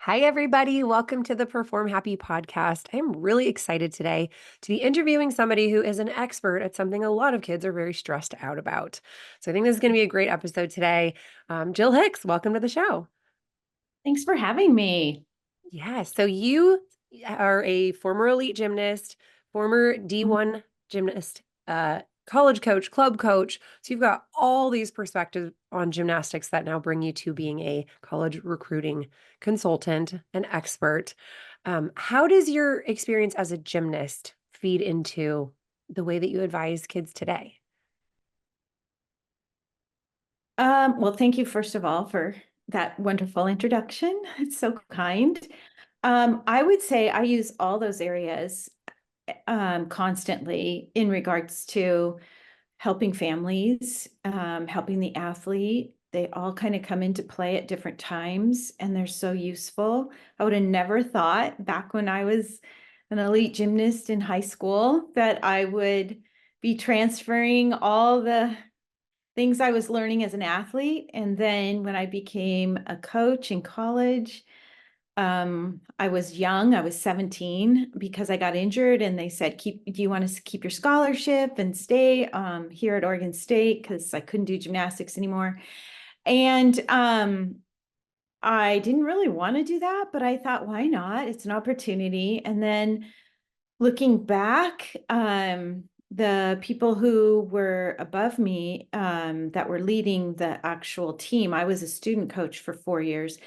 Hi, everybody. Welcome to the Perform Happy Podcast. I'm really excited today to be interviewing somebody who is an expert at something a lot of kids are very stressed out about. So I think this is going to be a great episode today. Jill Hicks, welcome to the show. Thanks for having me. Yeah, so you are a former elite gymnast, former Mhm. D1 gymnast, college coach, club coach. So you've got all these perspectives on gymnastics that now bring you to being a college recruiting consultant, an expert. How does your experience as a gymnast feed into the way that you advise kids today? Well, thank you, first of all, for that wonderful introduction. It's so kind. I would say I use all those areas constantly in regards to helping families, helping the athlete. They all kind of come into play at different times, and they're so useful. I would have never thought back when I was an elite gymnast in high school that I would be transferring all the things I was learning as an athlete. And then when I became a coach in college, I was young. I was 17 because I got injured, and they said, do you want to keep your scholarship and stay here at Oregon State? Because I couldn't do gymnastics anymore. And I didn't really want to do that, but I thought, why not? It's an opportunity. And then looking back, the people who were above me that were leading the actual team, I was a student coach for 4 years,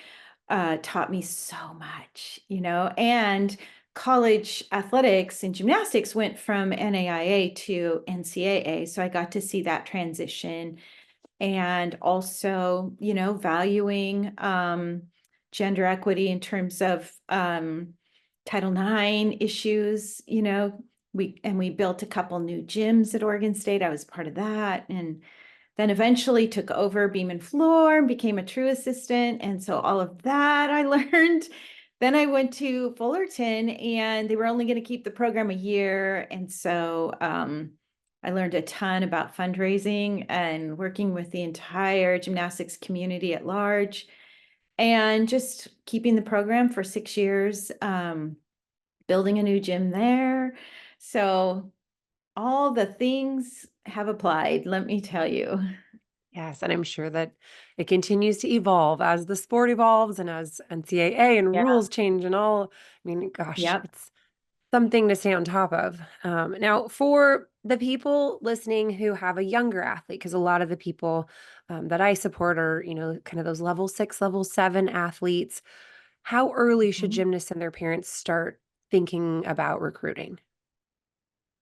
taught me so much, and college athletics and gymnastics went from NAIA to NCAA. So I got to see that transition, and also, valuing gender equity in terms of Title IX issues. We built a couple new gyms at Oregon State. I was part of that, and then eventually took over beam and floor, became a true assistant, and so all of that I learned. Then I went to Fullerton, and they were only going to keep the program a year, and so I learned a ton about fundraising and working with the entire gymnastics community at large, and just keeping the program for 6 years, building a new gym there. So all the things have applied, let me tell you. Yes, and I'm sure that it continues to evolve as the sport evolves and as NCAA and Yeah. rules change and all. I mean, gosh, Yep. it's something to stay on top of. Now, for the people listening who have a younger athlete, because a lot of the people that I support are, kind of those level 6, level 7 athletes. How early should Mhm. gymnasts and their parents start thinking about recruiting?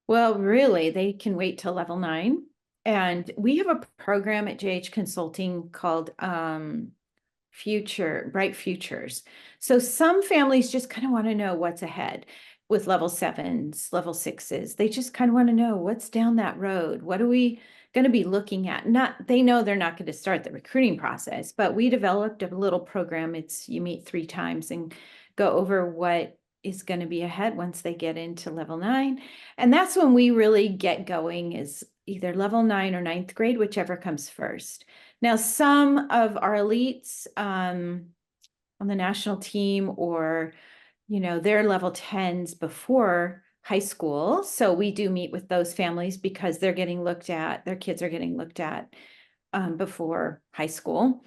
Well, really, they can wait till level 9. And we have a program at JH Consulting called Bright Futures. So some families just kind of want to know what's ahead with level 7s, level 6s. They just kind of want to know what's down that road. What are we going to be looking at? They know they're not going to start the recruiting process, but we developed a little program. It's you meet 3 times and go over what is going to be ahead once they get into level 9. And that's when we really get going, is either level 9 or ninth grade, whichever comes first. Now, some of our elites on the national team, or, they're level 10s before high school. So we do meet with those families because their kids are getting looked at before high school.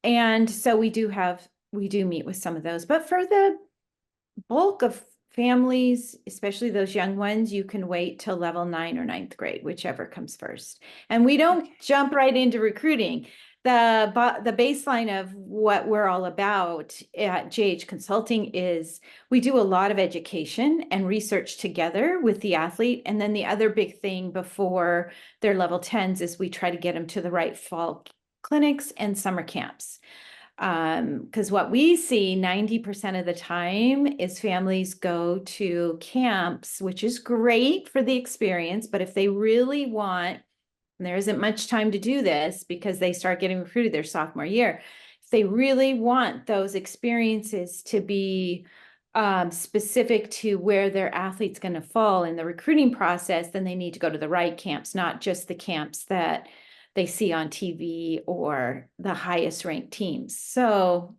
And so we do meet with some of those. But for the bulk of families, especially those young ones, you can wait till level 9 or ninth grade, whichever comes first. And we don't jump right into recruiting. The baseline of what we're all about at JH Consulting is we do a lot of education and research together with the athlete. And then the other big thing before their level 10s is we try to get them to the right fall clinics and summer camps. Because what we see 90% of the time is families go to camps, which is great for the experience. But if they really want, and there isn't much time to do this because they start getting recruited their sophomore year, if they really want those experiences to be specific to where their athlete's going to fall in the recruiting process, then they need to go to the right camps, not just the camps that they see on TV or the highest ranked teams. So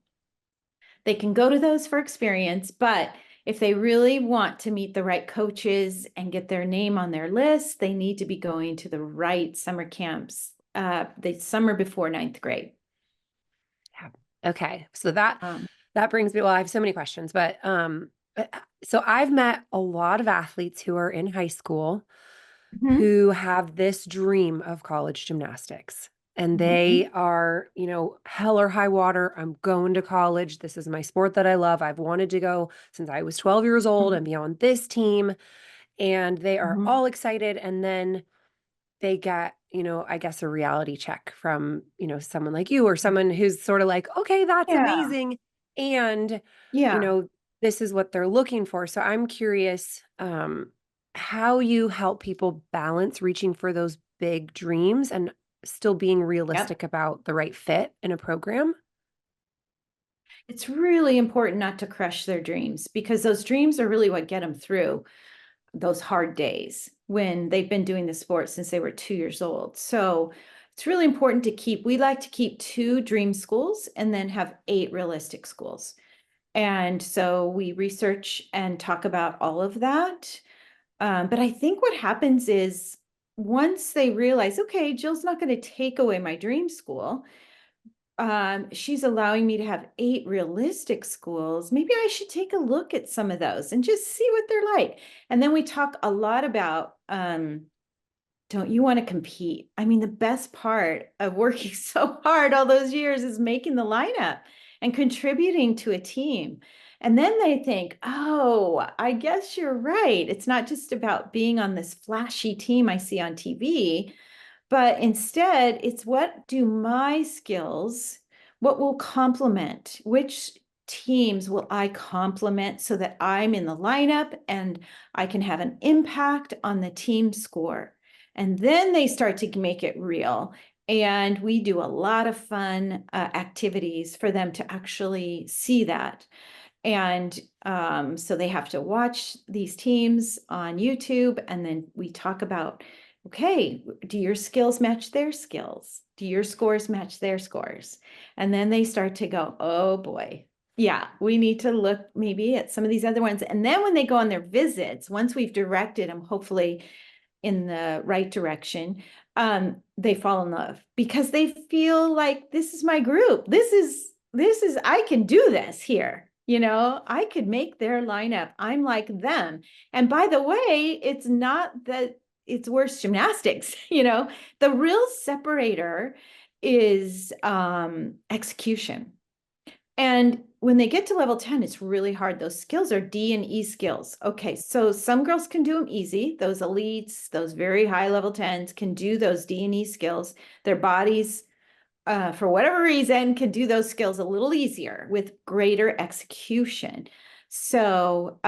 They can go to those for experience, but if they really want to meet the right coaches and get their name on their list, they need to be going to the right summer camps, the summer before ninth grade. Yeah. Okay. So that brings me, well, I have so many questions, but so I've met a lot of athletes who are in high school Mhm. who have this dream of college gymnastics. And they Mhm. are, hell or high water. I'm going to college. This is my sport that I love. I've wanted to go since I was 12 years old and be on this team. And they are Mhm. all excited. And then they get, I guess a reality check from, someone like you or someone who's sort of like, okay, that's Yeah. amazing. And, you Yeah. know, this is what they're looking for. So I'm curious, how you help people balance reaching for those big dreams and still being Yep. realistic about the right fit in a program. It's really important not to crush their dreams, because those dreams are really what get them through those hard days when they've been doing the sport since they were 2 years old. So it's really important to we like to keep 2 dream schools and then have 8 realistic schools. And so we research and talk about all of that. But I think what happens is, once they realize, okay, Jill's not going to take away my dream school, she's allowing me to have 8 realistic schools. Maybe I should take a look at some of those and just see what they're like. And then we talk a lot about, don't you want to compete? I mean, the best part of working so hard all those years is making the lineup and contributing to a team. And then they think, oh, I guess you're right. It's not just about being on this flashy team I see on TV, but instead, it's what do my skills, what will complement, which teams will I complement so that I'm in the lineup and I can have an impact on the team score. And then they start to make it real. And we do a lot of fun activities for them to actually see that. And so they have to watch these teams on YouTube, and then we talk about, okay, do your skills match their skills? Do your scores match their scores? And then they start to go, oh boy, yeah, we need to look maybe at some of these other ones. And then when they go on their visits, once we've directed them, hopefully in the right direction, they fall in love because they feel like, this is my group. I can do this here. I could make their lineup. I'm like them. And by the way, it's not that it's worse gymnastics. The real separator is execution. And when they get to level 10, it's really hard. Those skills are D and E skills. Okay, so some girls can do them easy. Those elites, those very high level 10s can do those D and E skills. Their bodies, for whatever reason, can do those skills a little easier with greater execution. So,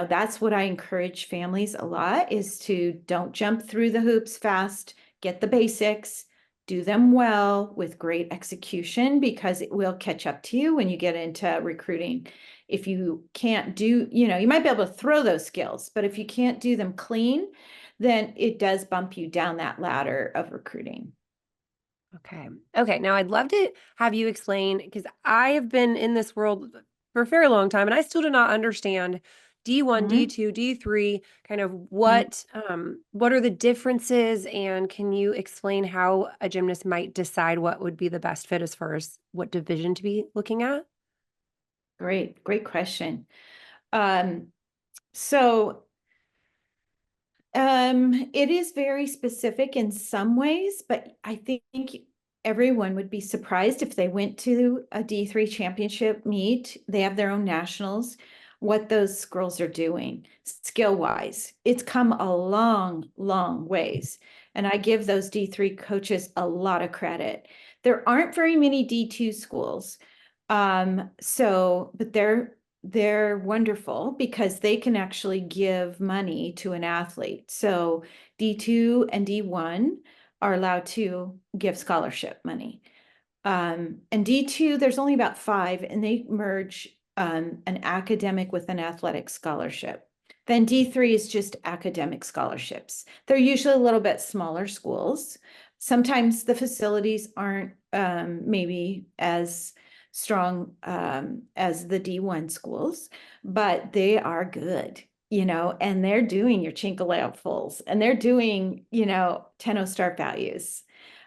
that's what I encourage families a lot, is to don't jump through the hoops fast, get the basics, do them well with great execution, because it will catch up to you when you get into recruiting. If you can't do, you might be able to throw those skills, but if you can't do them clean, then it does bump you down that ladder of recruiting. Okay. Okay. Now I'd love to have you explain, because I have been in this world for a very long time and I still do not understand D1, Mhm. D2, D3, kind of Mhm. what are the differences, and can you explain how a gymnast might decide what would be the best fit as far as what division to be looking at? Great question. Um, so it is very specific in some ways, but I think everyone would be surprised if they went to a D3 championship meet. They have their own nationals, what those girls are doing skill wise. It's come a long, long ways. And I give those D3 coaches a lot of credit. There aren't very many D2 schools. But they're wonderful because they can actually give money to an athlete. So D2 and D1 are allowed to give scholarship money. And D2, there's only about 5, and they merge an academic with an athletic scholarship. Then D3 is just academic scholarships. They're usually a little bit smaller schools. Sometimes the facilities aren't maybe as strong as the D1 schools, but they are good, and they're doing your chink layout fulls, and they're doing, 10 start values.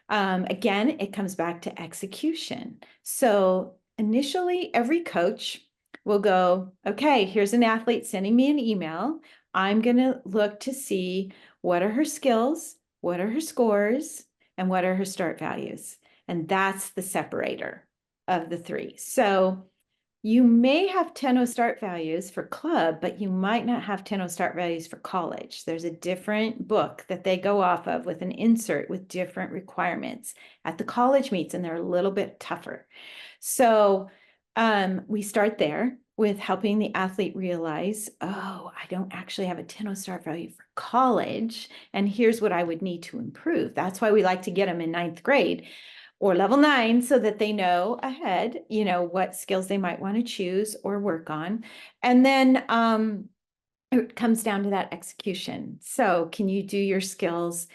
Again, it comes back to execution. So initially, every coach will go, okay, here's an athlete sending me an email. I'm going to look to see what are her skills, what are her scores, and what are her start values. And that's the separator of the three. So you may have 10 start values for club, but you might not have 10 start values for college. There's a different book that they go off of with an insert with different requirements at the college meets, and they're a little bit tougher. So we start there with helping the athlete realize, oh, I don't actually have a 10 start value for college, and here's what I would need to improve. That's why we like to get them in 9th grade or level 9 so that they know ahead, what skills they might want to choose or work on. And then it comes down to that execution. So can you do your skills?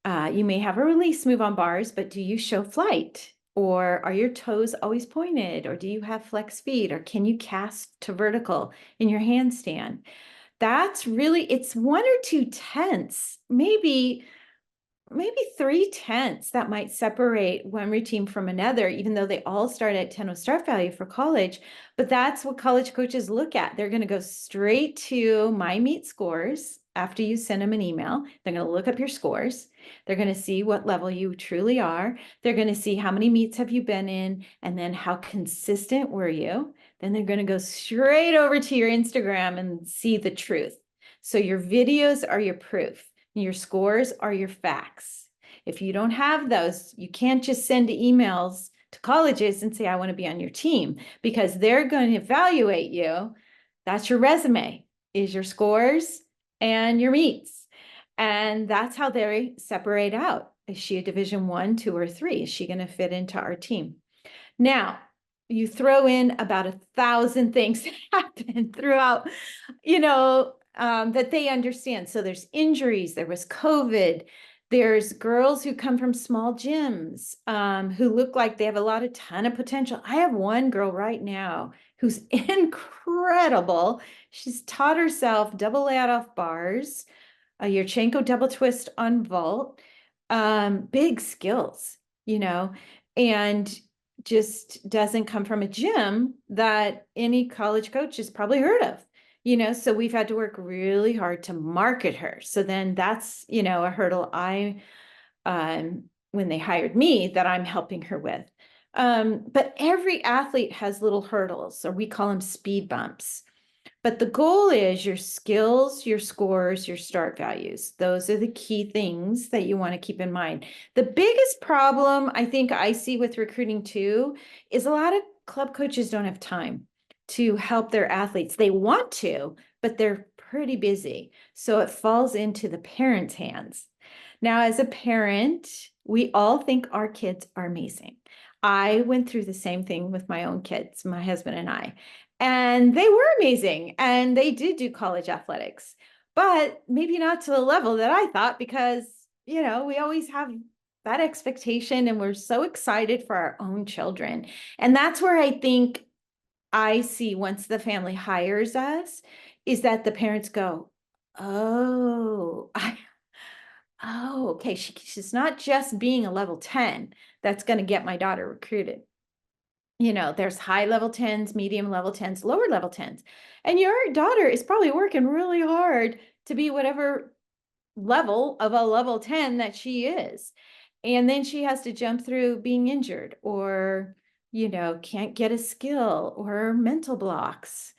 You may have a release move on bars, but do you show flight? Or are your toes always pointed? Or do you have flex feet? Or can you cast to vertical in your handstand? That's really, it's 1 or 2 tenths, maybe 3 tenths that might separate one routine from another, even though they all start at 10 start value for college. But that's what college coaches look at. They're going to go straight to my meet scores after you send them an email. They're going to look up your scores. They're going to see what level you truly are. They're going to see how many meets have you been in, and then how consistent were you. Then they're going to go straight over to your Instagram and see the truth. So your videos are your proof. Your scores are your facts. If you don't have those, you can't just send emails to colleges and say, I want to be on your team, because they're going to evaluate you. That's your resume, is your scores and your meets. And that's how they separate out. Is she a Division 1, 2, or 3? Is she going to fit into our team? Now, you throw in about 1,000 things that happen throughout, that they understand. So there's injuries, there was COVID, there's girls who come from small gyms who look like they have a ton of potential. I have one girl right now who's incredible. She's taught herself double layout off bars, a Yurchenko double twist on vault, big skills, and just doesn't come from a gym that any college coach has probably heard of. So we've had to work really hard to market her. So then that's, a hurdle when they hired me, that I'm helping her with. But every athlete has little hurdles, or we call them speed bumps. But the goal is your skills, your scores, your start values. Those are the key things that you want to keep in mind. The biggest problem I think I see with recruiting too is a lot of club coaches don't have time to help their athletes. They want to, but they're pretty busy. So it falls into the parents' hands. Now, as a parent, we all think our kids are amazing. I went through the same thing with my own kids, my husband and I. And they were amazing, and they did do college athletics, but maybe not to the level that I thought, because, we always have that expectation, and we're so excited for our own children. And that's where I think I see, once the family hires us, is that the parents go, oh, okay, she's not just being a level 10 that's going to get my daughter recruited. There's high level 10s, medium level 10s, lower level 10s. And your daughter is probably working really hard to be whatever level of a level 10 that she is. And then she has to jump through being injured, or, can't get a skill, or mental blocks.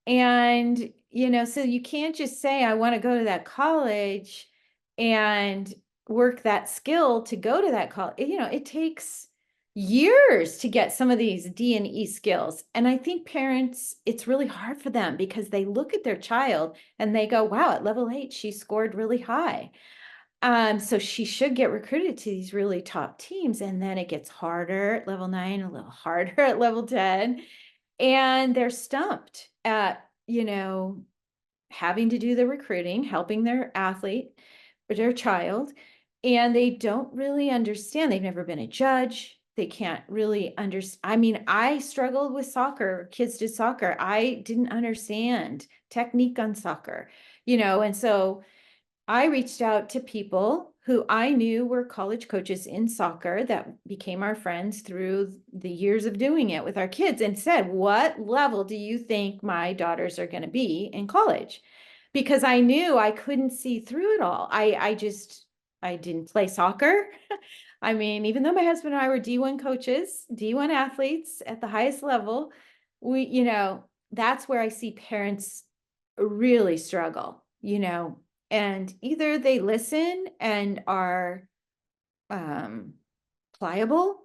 And, so you can't just say, I want to go to that college and work that skill to go to that college. It takes years to get some of these D and E skills. And I think parents, it's really hard for them, because they look at their child and they go, wow, at level 8, she scored really high. So she should get recruited to these really top teams. And then it gets harder at level 9, a little harder at level 10. And they're stumped at, having to do the recruiting, helping their athlete or their child. And they don't really understand. They've never been a judge. They can't really understand. I mean, I struggled with soccer. Kids did soccer. I didn't understand technique on soccer, and so I reached out to people who I knew were college coaches in soccer that became our friends through the years of doing it with our kids, and said, what level do you think my daughters are going to be in college? Because I knew I couldn't see through it all. I didn't play soccer. I mean, even though my husband and I were D1 coaches, D1 athletes at the highest level, that's where I see parents really struggle, and either they listen and are pliable,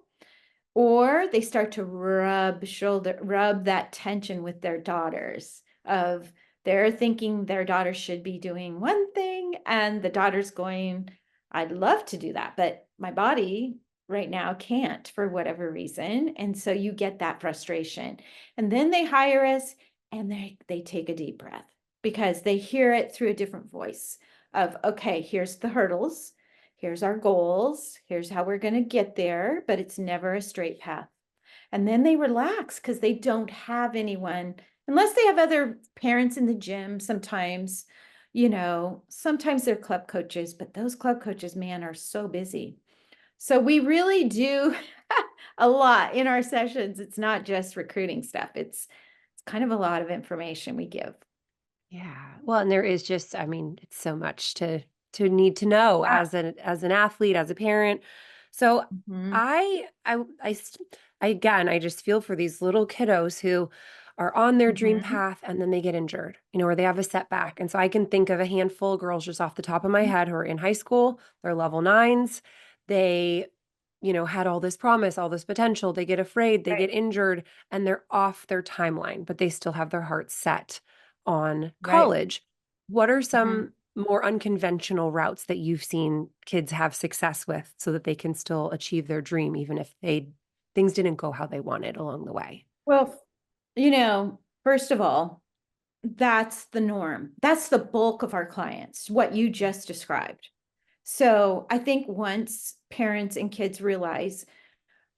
or they start to rub that tension with their daughters of they're thinking their daughter should be doing one thing, and the daughter's going, I'd love to do that, but my body right now can't for whatever reason. And so you get that frustration. And then they hire us, and they take a deep breath because they hear it through a different voice of, okay, here's the hurdles. Here's our goals. Here's how we're going to get there, but it's never a straight path. And then they relax because they don't have anyone, unless they have other parents in the gym. Sometimes, sometimes they're club coaches, but those club coaches, man, are so busy. So we really do a lot in our sessions. It's not just recruiting stuff. It's kind of a lot of information we give. Yeah. Well, and there is just, I mean, it's so much to need to know Yeah. as an athlete, as a parent. So Mhm. I again, I just feel for these little kiddos who are on their dream Mhm. path and then they get injured, or they have a setback. And so I can think of a handful of girls just off the top of my head who are in high school, they're level nines. They, had all this promise, all this potential. They get afraid, they Right. get injured, and they're off their timeline, but they still have their hearts set on Right. college. What are Mhm. some more unconventional routes that you've seen kids have success with so that they can still achieve their dream, even if things didn't go how they wanted along the way? Well, first of all, that's the norm. That's the bulk of our clients, what you just described. So I think once parents and kids realize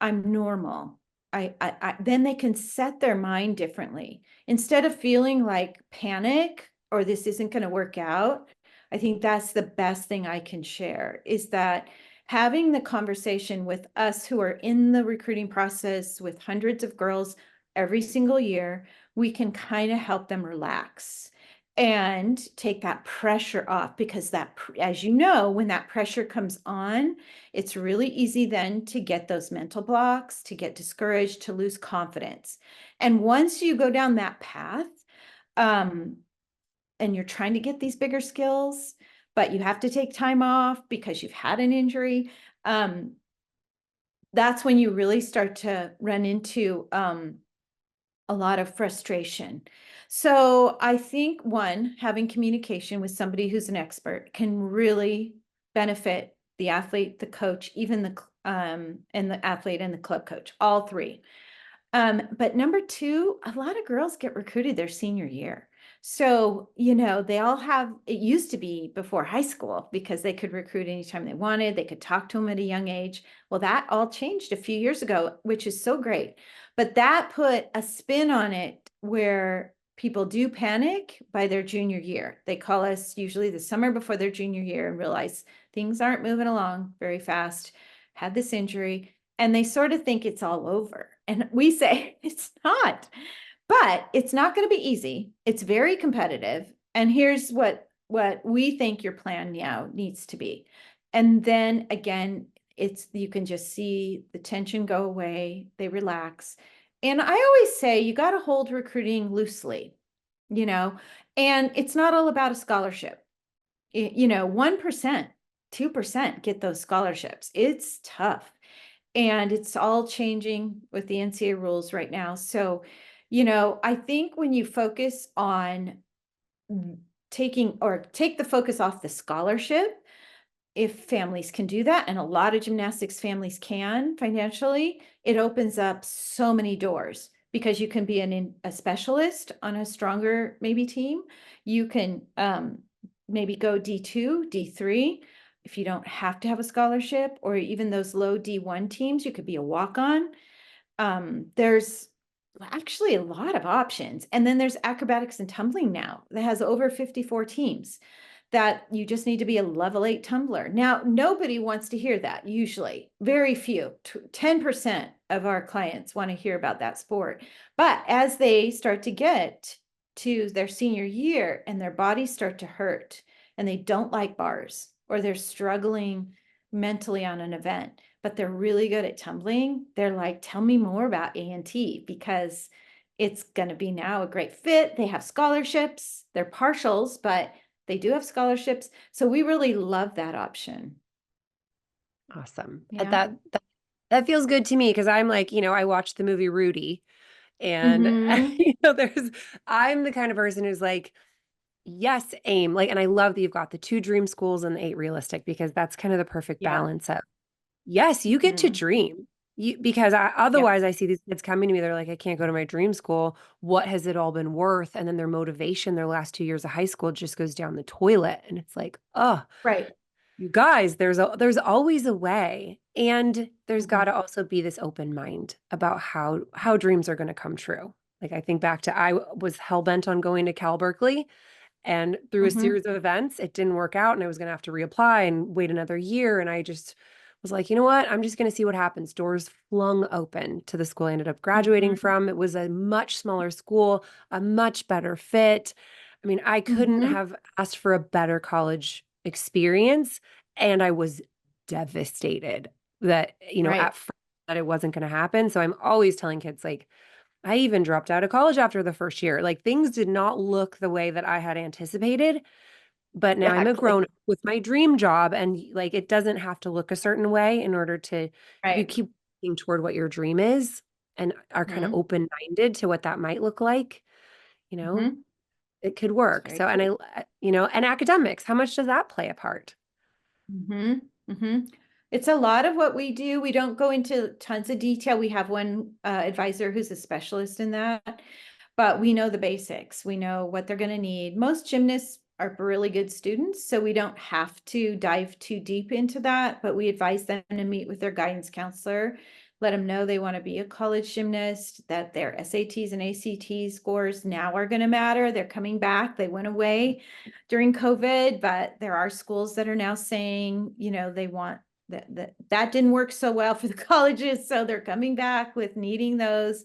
I'm normal, then they can set their mind differently. Instead of feeling like panic or this isn't going to work out, I think that's the best thing I can share is that having the conversation with us who are in the recruiting process with hundreds of girls every single year, we can kind of help them relax and take that pressure off, because as you know, when that pressure comes on, it's really easy then to get those mental blocks, to get discouraged, to lose confidence. And once you go down that path, um, and you're trying to get these bigger skills, but you have to take time off because you've had an injury, that's when you really start to run into a lot of frustration. So I think one, having communication with somebody who's an expert can really benefit the athlete, the coach, even and the athlete and the club coach, all three. But number two, a lot of girls get recruited their senior year. So, they all it used to be before high school because they could recruit anytime they wanted. They could talk to them at a young age. Well, that all changed a few years ago, which is so great. But that put a spin on it where people do panic by their junior year. They call us usually the summer before their junior year and realize things aren't moving along very fast, had this injury, and they sort of think it's all over. And we say it's not, but it's not going to be easy. It's very competitive. And here's what we think your plan now needs to be. And then again, you can just see the tension go away, they relax. And I always say you got to hold recruiting loosely, and it's not all about a scholarship. 1%, 2% get those scholarships. It's tough. And it's all changing with the NCAA rules right now. So, I think when you focus on take the focus off the scholarship, if families can do that, and a lot of gymnastics families can financially, it opens up so many doors because you can be a specialist on a stronger maybe team. You can maybe go D2, D3. if you don't have to have a scholarship, or even those low D1 teams, you could be a walk-on. There's actually a lot of options. And then there's acrobatics and tumbling now that has over 54 teams that you just need to be a level 8 tumbler. Now, nobody wants to hear that usually. Very few, 10% of our clients want to hear about that sport. But as they start to get to their senior year and their bodies start to hurt and they don't like bars, or they're struggling mentally on an event, but they're really good at tumbling, they're like, tell me more about A&T, because it's going to be now a great fit. They have scholarships, they're partials, but they do have scholarships. So we really love that option. Awesome. Yeah. That feels good to me because I'm like, I watched the movie Rudy, and Mm-hmm. I'm the kind of person who's like, yes, aim. Like, and I love that you've got the 2 dream schools and the 8 realistic, because that's kind of the perfect Yeah. balance of, yes, you get to Mm-hmm. dream. Because Yep. otherwise I see these kids coming to me, they're like, I can't go to my dream school. What has it all been worth? And then their motivation, their last 2 years of high school just goes down the toilet. And it's like, oh, Right. you guys, there's always a way. And there's got Mm-hmm. to also be this open mind about how dreams are going to come true. Like, I think back to, I was hell bent on going to Cal Berkeley, and through a Mm-hmm. series of events, it didn't work out, and I was going to have to reapply and wait another year. And I just was like, you know what? I'm just going to see what happens. Doors flung open to the school I ended up graduating Mm-hmm. from. It was a much smaller school, a much better fit. I mean, I couldn't Mm-hmm. have asked for a better college experience. And I was devastated that, Right. at first, that it wasn't going to happen. So I'm always telling kids, like, I even dropped out of college after the first year. Like, things did not look the way that I had anticipated, but now I'm a Exactly. grown up with my dream job, and like, it doesn't have to look a certain way in order to, if you Right. keep working toward what your dream is and are kind of Mm-hmm. open-minded to what that might look like, you know, Mm-hmm. it could It's work. very So, and true. and academics, how much does that play a part? Mm-hmm. Mm-hmm. It's a lot of what we do. We don't go into tons of detail. We have one advisor who's a specialist in that, but we know the basics. We know what they're going to need. Most gymnasts are really good students, so we don't have to dive too deep into that, but we advise them to meet with their guidance counselor, let them know they want to be a college gymnast, that their SATs and ACT scores now are going to matter. They're coming back. They went away during COVID, but there are schools that are now saying, they want that didn't work so well for the colleges, so they're coming back with needing those.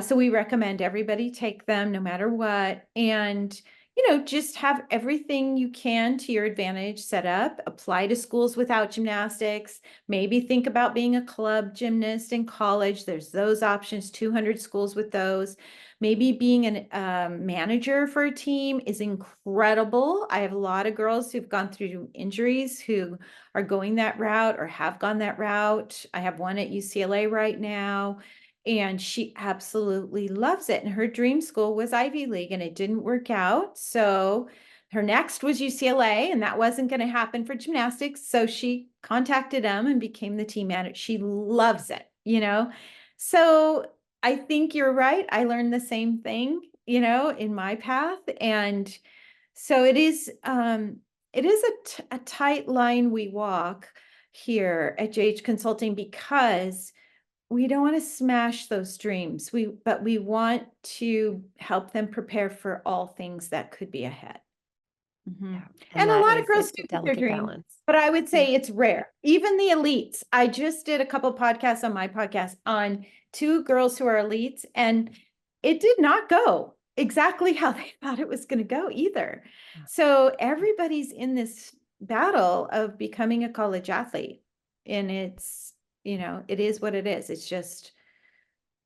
So we recommend everybody take them no matter what. And, just have everything you can to your advantage set up. Apply to schools without gymnastics. Maybe think about being a club gymnast in college. There's those options, 200 schools with those. Maybe being a manager for a team is incredible. I have a lot of girls who've gone through injuries who are going that route or have gone that route. I have one at UCLA right now, and she absolutely loves it. And her dream school was Ivy League, and it didn't work out. So her next was UCLA, and that wasn't going to happen for gymnastics. So she contacted them and became the team manager. She loves it. So I think you're right. I learned the same thing, in my path. And so it is a tight line we walk here at JH Consulting, because we don't want to smash those dreams. But we want to help them prepare for all things that could be ahead. Mhm. Yeah. And And a that lot of is, girls it's do a get their delicate dream, balance. but I would Yeah. say it's rare. Even the elites. I just did a couple podcasts on my podcast on 2 girls who are elites, and it did not go exactly how they thought it was going to go either. So everybody's in this battle of becoming a college athlete, and it is what it is. It's just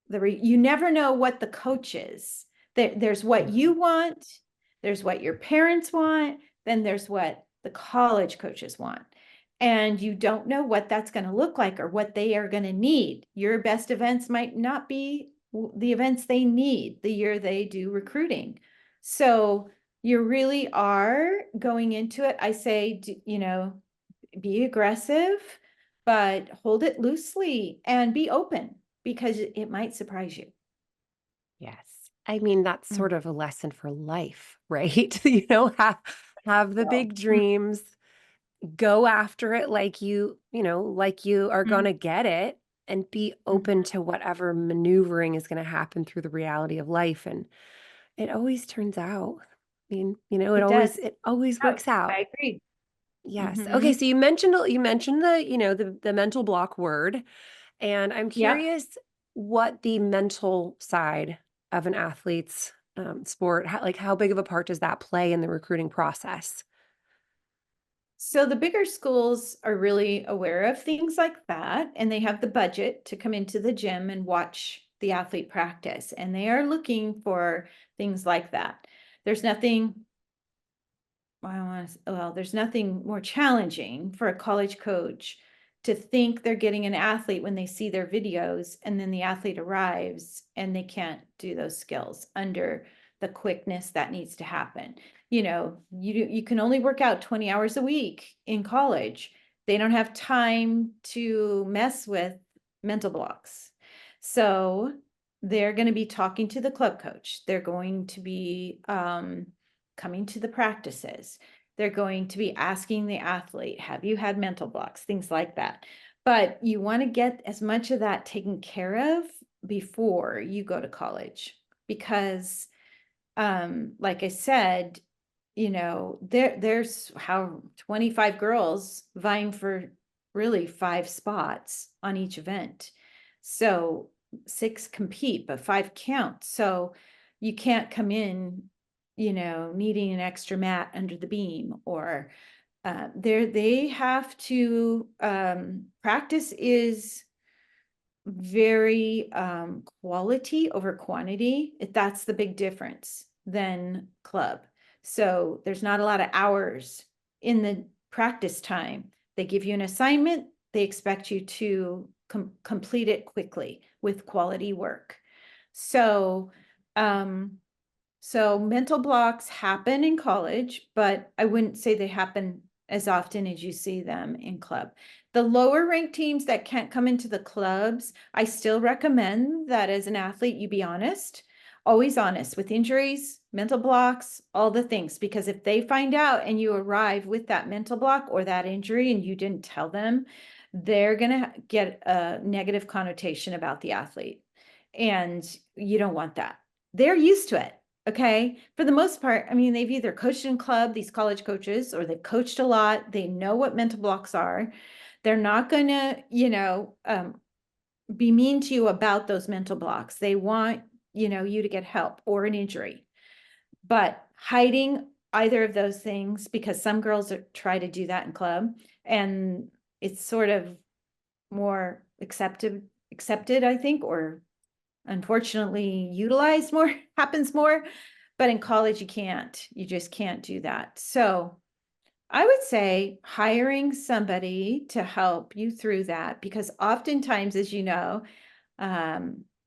you never know what the coach is. There's what Mhm. you want, there's what your parents want, then there's what the college coaches want. And you don't know what that's going to look like or what they are going to need. Your best events might not be the events they need the year they do recruiting. So you really are going into it. I say, be aggressive, but hold it loosely and be open, because it might surprise you. Yes. I mean, that's Mm. sort of a lesson for life, right? Have the So, big dreams, go after it like like you are Mhm. gonna get it, and be open Mhm. to whatever maneuvering is gonna happen through the reality of life, and it always turns out. I mean, It does. it always Oh, works out. I agree. Yes. Okay, Mhm. so you mentioned the mental block word, and I'm Yep. curious what the mental side of an athlete's sport, how big of a part does that play in the recruiting process? So the bigger schools are really aware of things like that, and they have the budget to come into the gym and watch the athlete practice, and they are looking for things like that. There's nothing I don't want to, well, there's nothing more challenging for a college coach to think they're getting an athlete when they see their videos and then the athlete arrives and they can't do those skills under the quickness that needs to happen. You can only work out 20 hours a week in college. They don't have time to mess with mental blocks. So they're going to be talking to the club coach. They're going to be coming to the practices. They're going to be asking the athlete, have you had mental blocks? Things like that. But you want to get as much of that taken care of before you go to college because like I said, there's how 25 girls vying for really 5 spots on each event. So 6 compete, but 5 count. So you can't come in, needing an extra mat under the beam or they have to practice is very quality over quantity. That's the big difference than club. So there's not a lot of hours in the practice time. They give you an assignment, they expect you to complete it quickly with quality work. So um, so mental blocks happen in college, but I wouldn't say they happen as often as you see them in club. The lower ranked teams that can't come into the clubs, I still recommend that as an athlete, you be honest, always honest with injuries, mental blocks, all the things, because if they find out and you arrive with that mental block or that injury and you didn't tell them, they're going to get a negative connotation about the athlete. And you don't want that. They're used to it. Okay. For the most part, I mean, they've either coached in club, these college coaches, or they've coached a lot. They know what mental blocks are. They're not going to, be mean to you about those mental blocks. They want, you to get help or an injury. But hiding either of those things, because some girls try to do that in club, and it's sort of more accepted, I think, or unfortunately utilized more, happens more. But in college, you just can't do that. So I would say hiring somebody to help you through that, because oftentimes, as you know,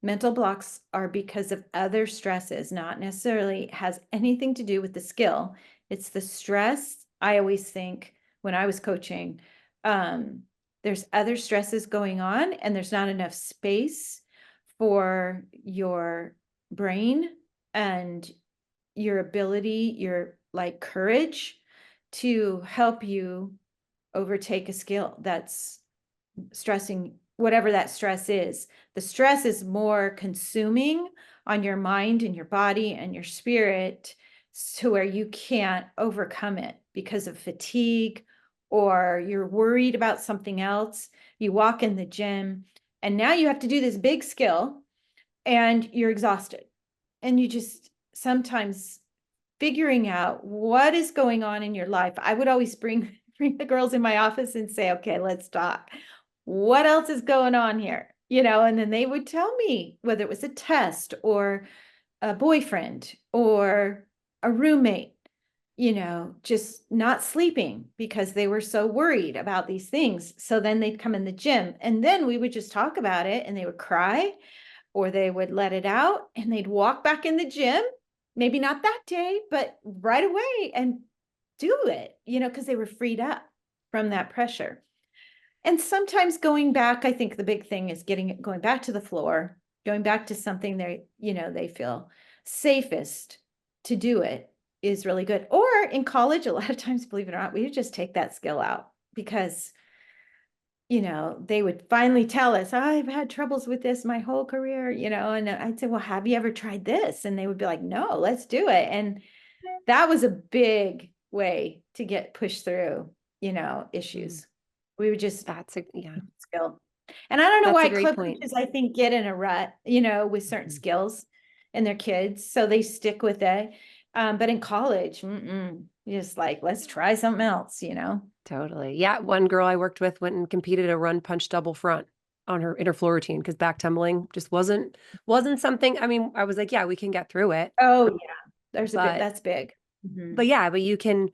mental blocks are because of other stresses, not necessarily has anything to do with the skill. It's the stress. I always think when I was coaching, there's other stresses going on and there's not enough space for your brain and your ability, your like courage to help you overtake a skill that's stressing, whatever that stress is. The stress is more consuming on your mind and your body and your spirit to where you can't overcome it because of fatigue or you're worried about something else. You walk in the gym and now you have to do this big skill and you're exhausted. And you just sometimes figuring out what is going on in your life. I would always bring the girls in my office and say, okay, let's talk. What else is going on here? And then they would tell me whether it was a test or a boyfriend or a roommate, just not sleeping because they were so worried about these things. So then they'd come in the gym and then we would just talk about it and they would cry or they would let it out and they'd walk back in the gym, maybe not that day, but right away and do it, because they were freed up from that pressure. And sometimes going back, I think the big thing is going back to the floor, going back to something they feel safest to do it. is really good. Or in college, a lot of times, believe it or not, we would just take that skill out because, they would finally tell us, I've had troubles with this my whole career, and I'd say, well, have you ever tried this? And they would be like, no, let's do it. And that was a big way to get pushed through, Mm, issues. We would just yeah, skill. And I don't know that's a why great club point. coaches, I think, get in a rut, with certain Mhm. skills in their kids. So they stick with it. But in college, just like, let's try something else. Totally. Yeah, one girl I worked with went and competed a run punch double front on her interfloor routine because back tumbling just wasn't something. I mean, I was like, yeah, we can get through it, Oh, yeah. There's a bit, but that's big. Hmm. yeah, but you can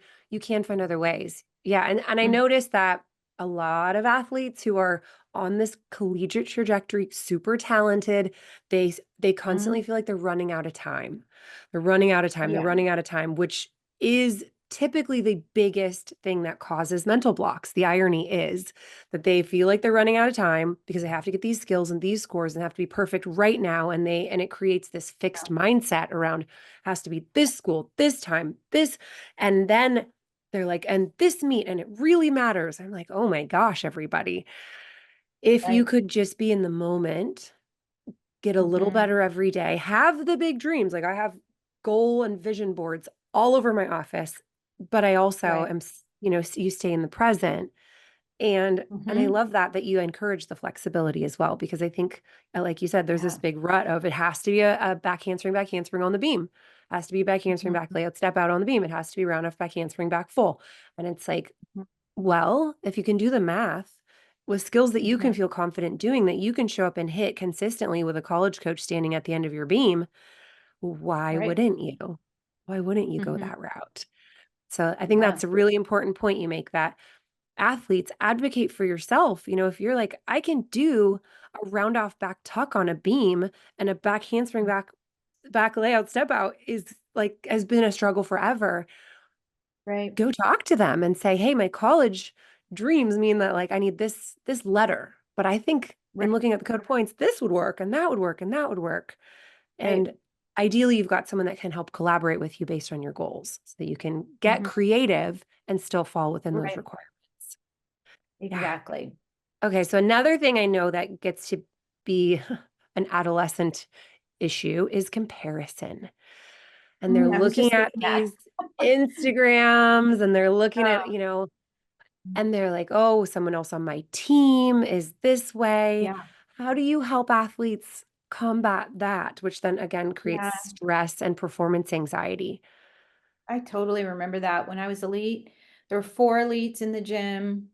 find other ways. Yeah, and I noticed that a lot of athletes who are on this collegiate trajectory, super talented, they constantly feel like they're running out of time. They're running out of time. They're Yeah. running out of time, which is typically the biggest thing that causes mental blocks. The irony is that they feel like they're running out of time because they have to get these skills and these scores and have to be perfect right now, and it creates this fixed mindset around has to be this school, this time, this. And then they're like, and this meet, and it really matters. I'm like, oh my gosh, everybody. If you Right. could just be in the moment, get a little Hmm. better every day, have the big dreams. Like I have goal and vision boards all over my office, but I also Right. am, you stay in the present. And I Hmm. love that you encourage the flexibility as well, because I think, like you said, there's this Yeah. big rut of it has to be a back handspring on the beam, has to be back handspring back Hmm. layout step out on the beam, it has to be round off back handspring back full. And it's like, well, if you can do the math with skills that you Hmm. can feel confident doing, that you can show up and hit consistently with a college coach standing at the end of your beam, why Right. wouldn't you? Why wouldn't you go Hmm. that route? So I think Yeah. that's a really important point you make, that athletes advocate for yourself. If you're like, I can do a round off back tuck on a beam, and a back handspring back layout step out is like has been a struggle forever. Right. Go talk to them and say, hey, my college dreams mean that like I need this letter. But I think in Right. looking at the code points, this would work and that would work and that would work. Right. And ideally you've got someone that can help collaborate with you based on your goals so that you can get Hmm. creative and still fall within those Right. requirements. Yeah. Exactly. Okay, so another thing I know that gets to be an adolescent issue is comparison. And they're I was looking just at thinking that. these Instagrams, and they're looking at, Oh, and they're like, oh, someone else on my team is this way. yeah. How do you help athletes combat that, which then again creates Yeah. stress and performance anxiety? I totally remember that when I was elite. There were four elites in the gym,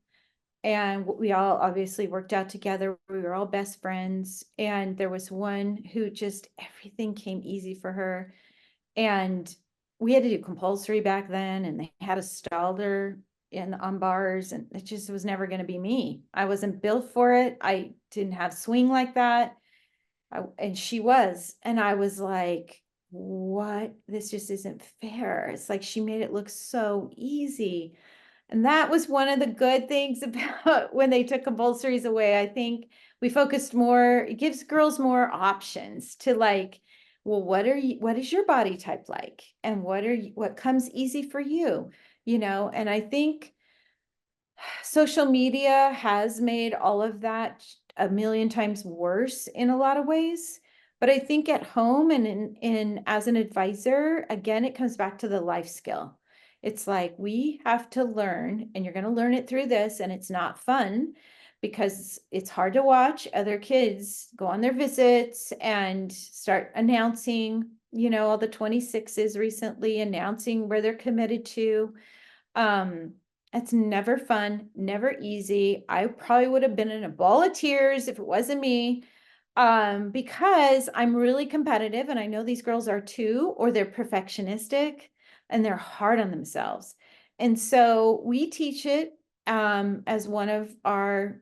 and we all obviously worked out together. We were all best friends. And there was one who just everything came easy for her. And we had to do compulsory back then, and they had a stalder on bars, and it just was never going to be me. I wasn't built for it. I didn't have swing like that. And she was, and I was like, what? This just isn't fair. It's like she made it look so easy. And that was one of the good things about when they took compulsories away. I think we focused more, it gives girls more options to like, well, what is your body type like? And what comes easy for you? And I think social media has made all of that a million times worse in a lot of ways. But I think at home and in as an advisor, again, it comes back to the life skill. It's like we have to learn, and you're going to learn it through this, and it's not fun because it's hard to watch other kids go on their visits and start announcing, all the 26s recently announcing where they're committed to. um, it's never fun, never easy. I probably would have been in a ball of tears if it wasn't me. Because I'm really competitive, and I know these girls are too, or they're perfectionistic and they're hard on themselves. And so we teach it as one of our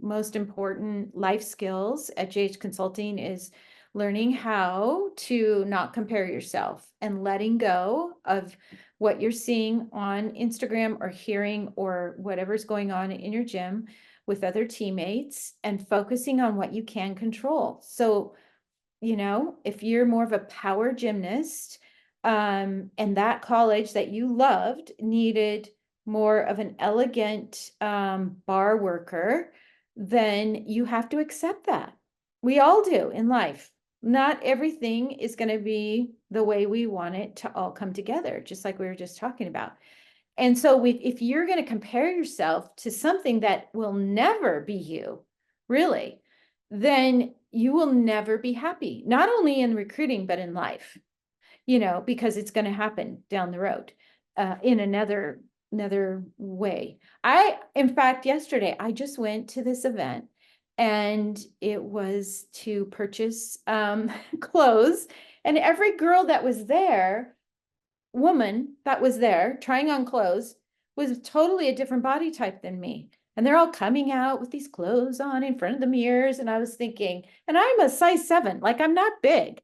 most important life skills at JH Consulting is learning how to not compare yourself and letting go of what you're seeing on Instagram or hearing or whatever's going on in your gym with other teammates and focusing on what you can control. So, if you're more of a power gymnast, And that college that you loved needed more of an elegant bar worker, then you have to accept that. We all do in life. Not everything is going to be the way we want it to all come together, just like we were just talking about. And so if you're going to compare yourself to something that will never be you, really, then you will never be happy, not only in recruiting, but in life, because it's going to happen down the road in another way. In fact, yesterday, I just went to this event and it was to purchase clothes. And every girl that was there, woman that was there trying on clothes, was totally a different body type than me. And they're all coming out with these clothes on in front of the mirrors. And I was thinking, and I'm a size 7, like I'm not big.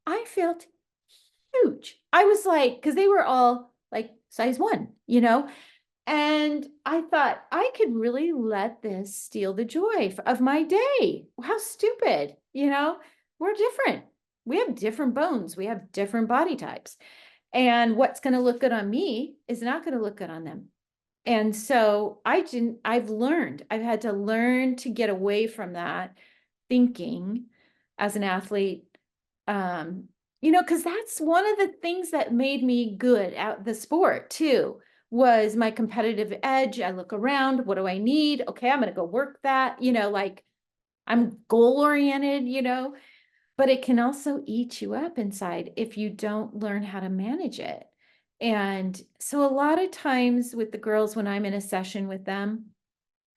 I felt huge. I was like, because they were all like size 1, and I thought I could really let this steal the joy of my day. How stupid, we're different. We have different bones. We have different body types. And what's going to look good on me is not going to look good on them. And so I've had to learn to get away from that thinking as an athlete. Because that's one of the things that made me good at the sport too, was my competitive edge. I look around, what do I need? Okay, I'm going to go work that, like I'm goal oriented, but it can also eat you up inside if you don't learn how to manage it. And so a lot of times with the girls, when I'm in a session with them,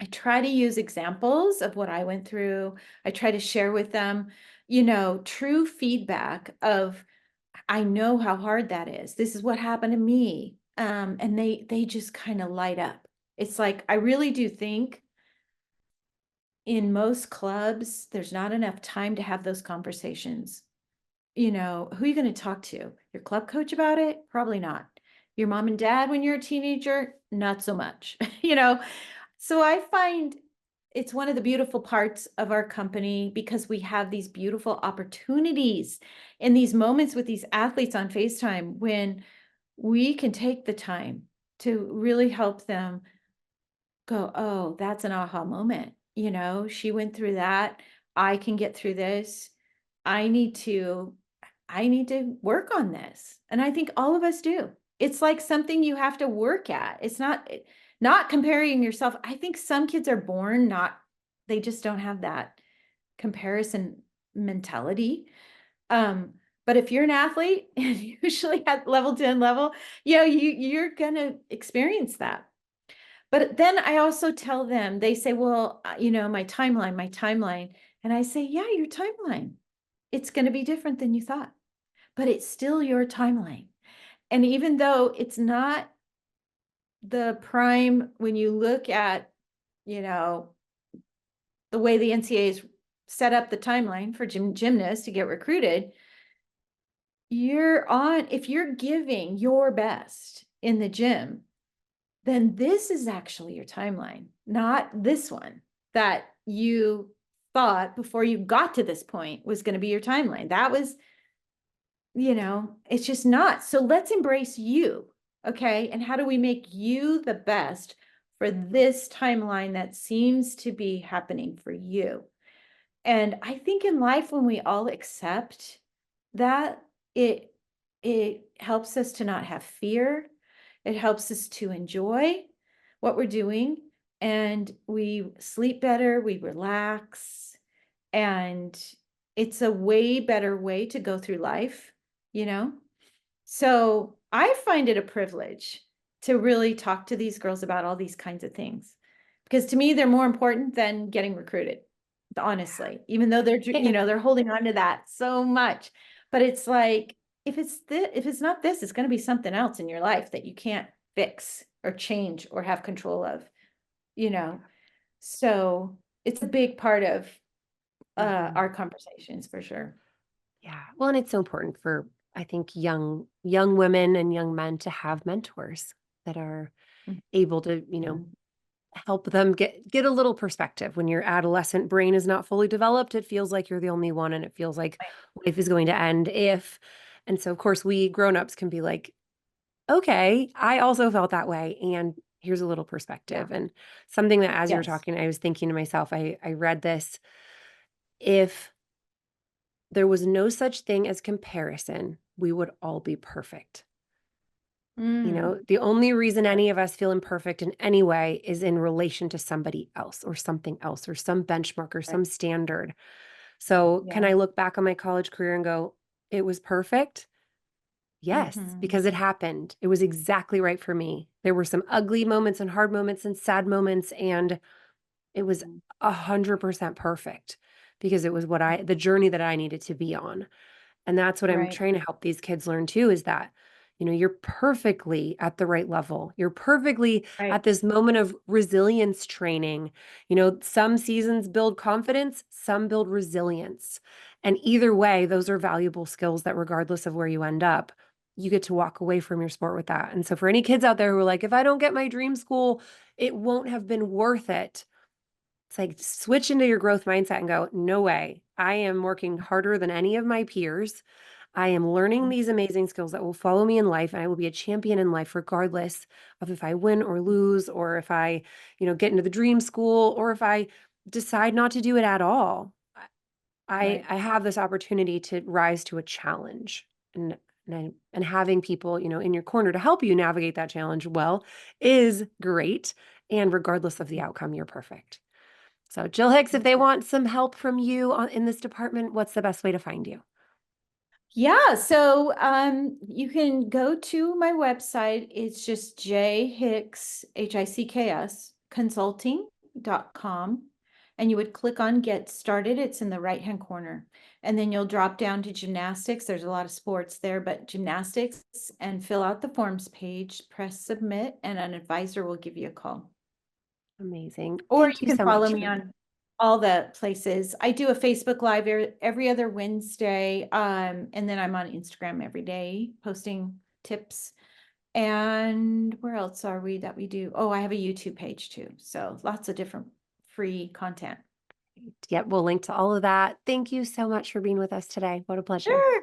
I try to use examples of what I went through. I try to share with them, true feedback of, I know how hard that is. This is what happened to me. And they just kind of light up. It's like, I really do think in most clubs, there's not enough time to have those conversations. Who are you going to talk to? Your club coach about it? Probably not. Your mom and dad when you're a teenager? Not so much, So I find it's one of the beautiful parts of our company, because we have these beautiful opportunities in these moments with these athletes on FaceTime when we can take the time to really help them go, oh, that's an aha moment. She went through that. I can get through this. I need to work on this. And I think all of us do. It's like something you have to work at. It's not comparing yourself. I think some kids are born they just don't have that comparison mentality. But if you're an athlete, and usually at level 10 level, you're gonna experience that. But then I also tell them, they say, well, my timeline. And I say, yeah, your timeline. It's going to be different than you thought, but it's still your timeline. And even though it's not the prime, when you look at, the way the NCAA's set up the timeline for gymnasts to get recruited, if you're giving your best in the gym, then this is actually your timeline, not this one that you thought before you got to this point was going to be your timeline. That was, it's just not. So let's embrace you. Okay. And how do we make you the best for this timeline that seems to be happening for you? And I think in life, when we all accept that, it helps us to not have fear. It helps us to enjoy what we're doing, and we sleep better, we relax, and it's a way better way to go through life, So I find it a privilege to really talk to these girls about all these kinds of things, because to me, they're more important than getting recruited, honestly, even though they're holding on to that so much. But it's like, if it's not this, it's going to be something else in your life that you can't fix or change or have control of, So it's a big part of our conversations for sure. Yeah. Well, and it's so important for, I think, young women and young men to have mentors that are able to, help them get a little perspective. When your adolescent brain is not fully developed, it feels like you're the only one, and it feels like life is going to end if. And so, of course, we grown-ups can be like, okay, I also felt that way. And here's a little perspective. Yeah. And something that as you were Yes. talking, I was thinking to myself, I read this. If there was no such thing as comparison, we would all be perfect. Mm. The only reason Right. any of us feel imperfect in any way is in relation to somebody else or something else or some benchmark or Right. some standard. So, can Yeah. I look back on my college career and go, it was perfect? Yes, Mhm. because it happened. It was exactly right for me. There were some ugly moments and hard moments and sad moments, and it was Mhm. 100% perfect because it was the journey that I needed to be on. And that's what I'm Right. trying to help these kids learn too is that, you're perfectly at the right level. You're perfectly Right. at this moment of resilience training. Some seasons build confidence, some build resilience. And either way, those are valuable skills that, regardless of where you end up, you get to walk away from your sport with that. And so, for any kids out there who are like, if I don't get my dream school, it won't have been worth it. It's like switch into your growth mindset and go, no way. I am working harder than any of my peers. I am learning these amazing skills that will follow me in life, and I will be a champion in life, regardless of if I win or lose, or if I, get into the dream school, or if I decide not to do it at all. Right. I have this opportunity to rise to a challenge, and having people, in your corner to help you navigate that challenge well is great. And regardless of the outcome, you're perfect. So, Jill Hicks, if they want some help from you in this department, what's the best way to find you? Yeah, so you can go to my website. It's just jhicks, Hicks, consulting.com. And you would click on Get Started. It's in the right-hand corner. And then you'll drop down to gymnastics. There's a lot of sports there, but gymnastics, and fill out the forms page, press submit, and an advisor will give you a call. Amazing. Or Thank you you can so follow much. me on all the places. I do a Facebook Live every other Wednesday. And then I'm on Instagram every day posting tips. And where else are we that we do? Oh, I have a YouTube page too. So lots of different free content. Yep, we'll link to all of that. Thank you so much for being with us today. What a pleasure. Sure.